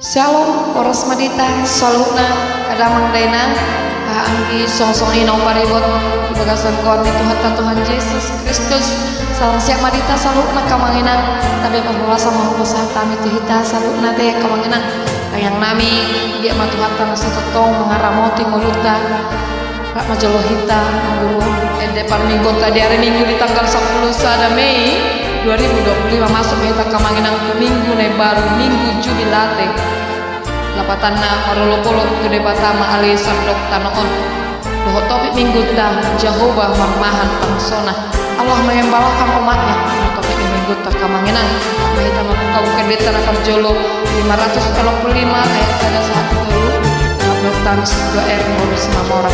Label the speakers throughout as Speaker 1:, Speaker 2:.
Speaker 1: Shalom, poros madita, saluna, kadamang dayna, anggi song-song inong paribot, ibagasan kon itu hatta Tuhan Yesus Kristus. Salam siap madita, saluna kamanginang, tabi pagwasa mahubos hatta mitihita, saluna te kamanginang. Kayang nami, dia matu hatta nasatotong, mengaramoti mulutda, rak majolohita, menggulu, depan minggu tadi hari minggu di tanggal 10 Mei 2025 masuk kita kamanginang minggu ne baru minggu jubilate lapatanna marolopolo gede batama ali sandok tanoon doho topik minggu ta Jehovah marmahan pangsona Allah mengembalakan umatnya topik minggu ta kamanginang mahita mapukau kedeta na jolo 565 ayat ada 1 dulu Noktan 2R ngurus mamora.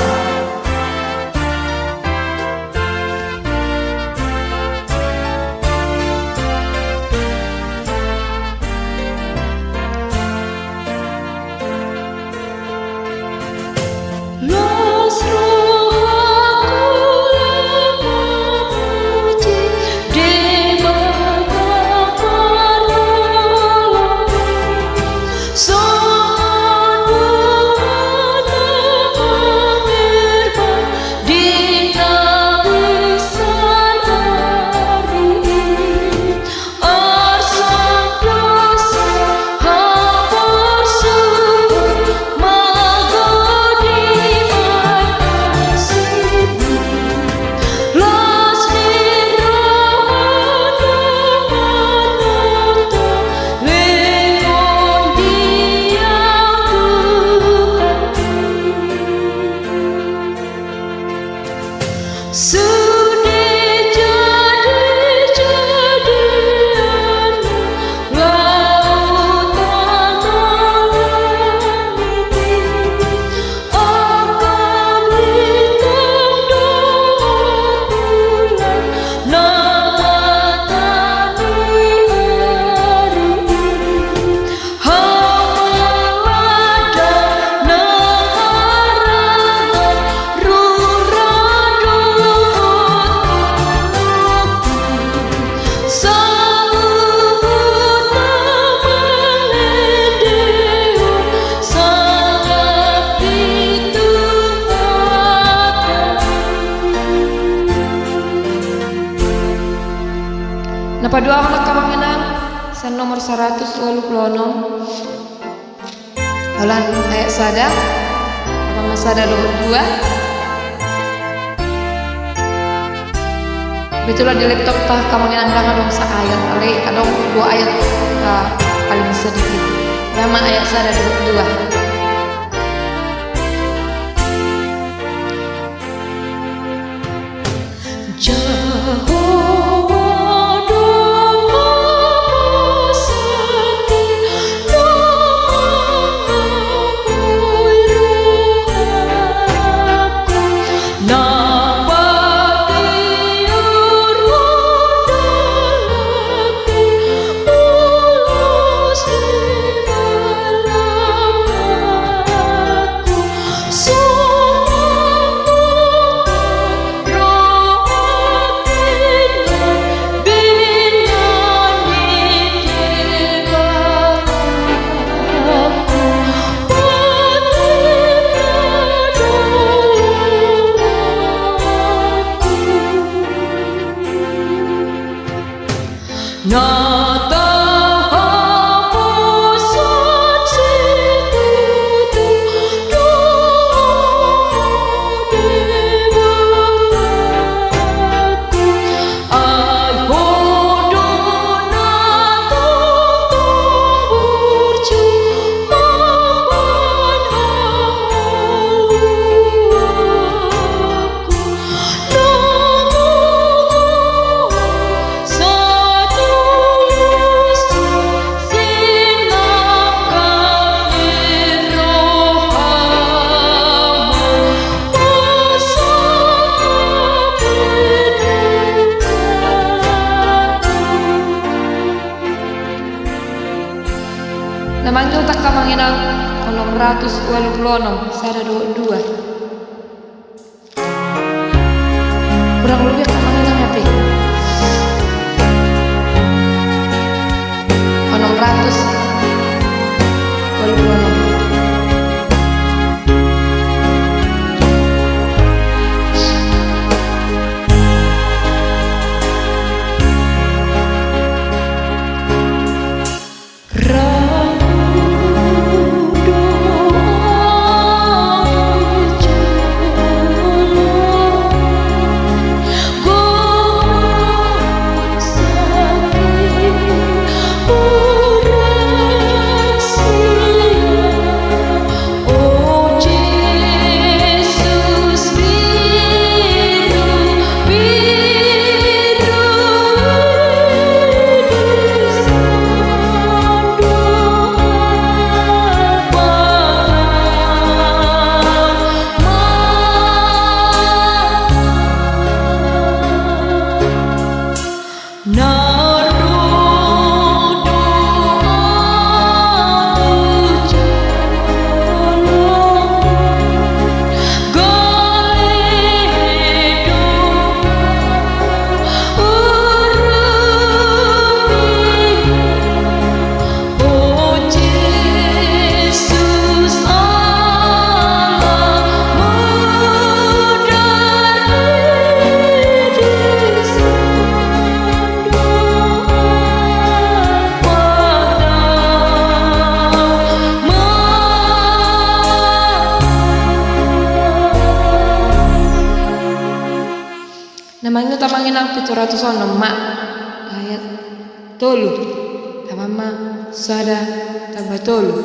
Speaker 1: Napa doa anak kamanginang sen nomor 126 Halan ayat sada apa masada 22 Bitulah di laptop tah kamanginang langan dong sa ayat kali adong 2 ayat paling sedikit nama ayat sada 22 Jehovah Namanya tak kamanginang 626 sada 22 kurang lebih kamanginang ya pi 626 706 ayat tolu tamama sada tambah tolu.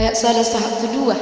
Speaker 1: Ayat sada tahap kedua.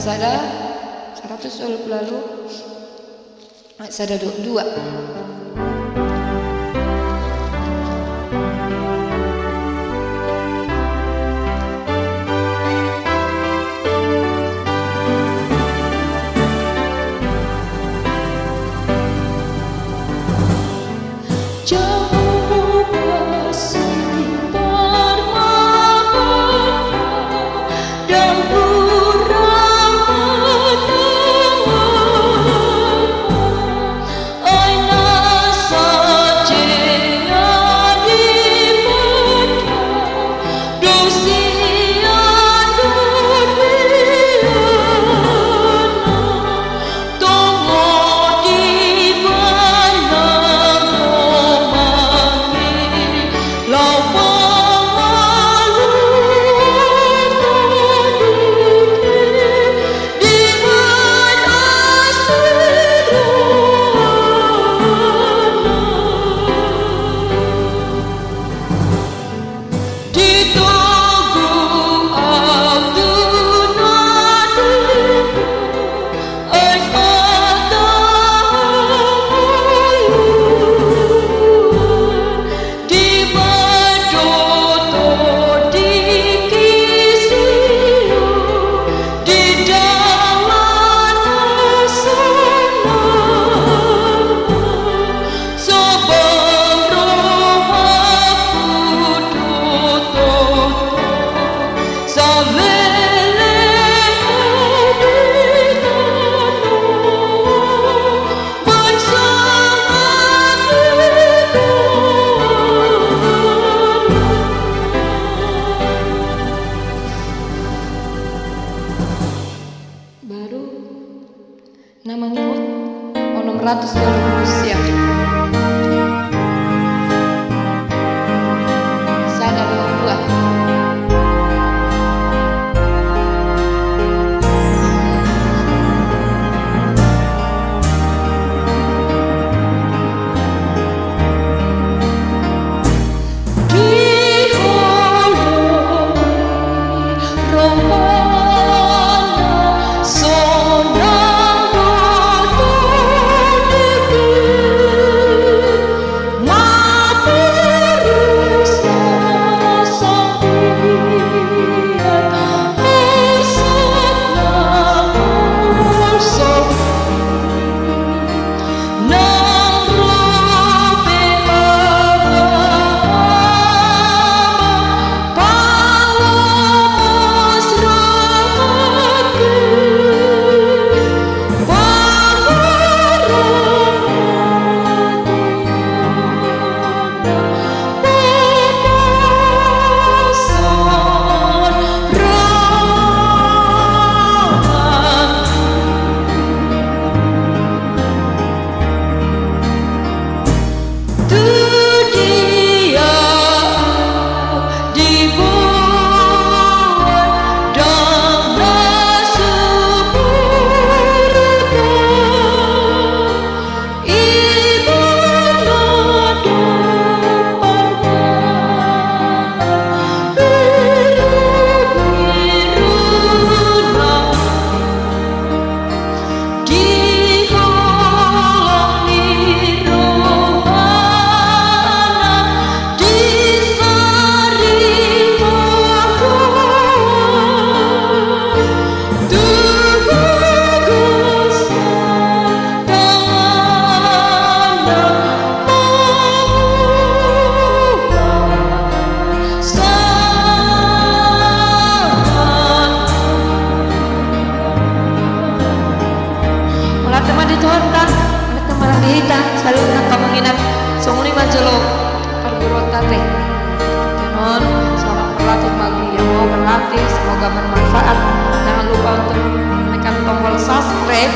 Speaker 1: Sada 120 lalu ayat sada 2. namanya 600 siap. Saya ada 2. Selalu kemungkinan songuni majelo perguruan teh. Tenon, selamat berlatih bagi yang mau berlatih, semoga bermanfaat. Jangan lupa untuk menekan tombol subscribe,